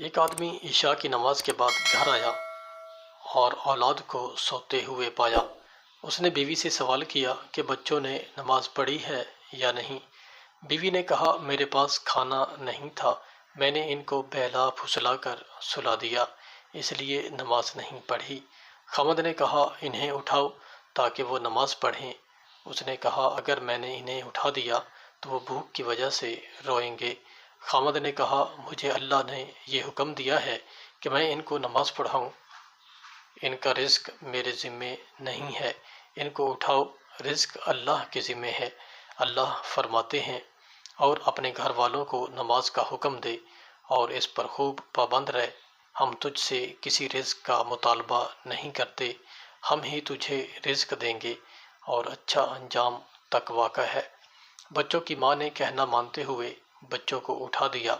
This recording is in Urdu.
ایک آدمی عشاء کی نماز کے بعد گھر آیا اور اولاد کو سوتے ہوئے پایا۔ اس نے بیوی سے سوال کیا کہ بچوں نے نماز پڑھی ہے یا نہیں۔ بیوی نے کہا میرے پاس کھانا نہیں تھا، میں نے ان کو بہلا پھسلا کر سلا دیا، اس لیے نماز نہیں پڑھی۔ خاوند نے کہا انہیں اٹھاؤ تاکہ وہ نماز پڑھیں۔ اس نے کہا اگر میں نے انہیں اٹھا دیا تو وہ بھوک کی وجہ سے روئیں گے۔ خاوند نے کہا مجھے اللہ نے یہ حکم دیا ہے کہ میں ان کو نماز پڑھاؤں، ان کا رزق میرے ذمے نہیں ہے، ان کو اٹھاؤ، رزق اللہ کے ذمے ہے۔ اللہ فرماتے ہیں اور اپنے گھر والوں کو نماز کا حکم دے اور اس پر خوب پابند رہ، ہم تجھ سے کسی رزق کا مطالبہ نہیں کرتے، ہم ہی تجھے رزق دیں گے اور اچھا انجام تقویٰ کا ہے۔ بچوں کی ماں نے کہنا مانتے ہوئے بچوں کو اٹھا دیا۔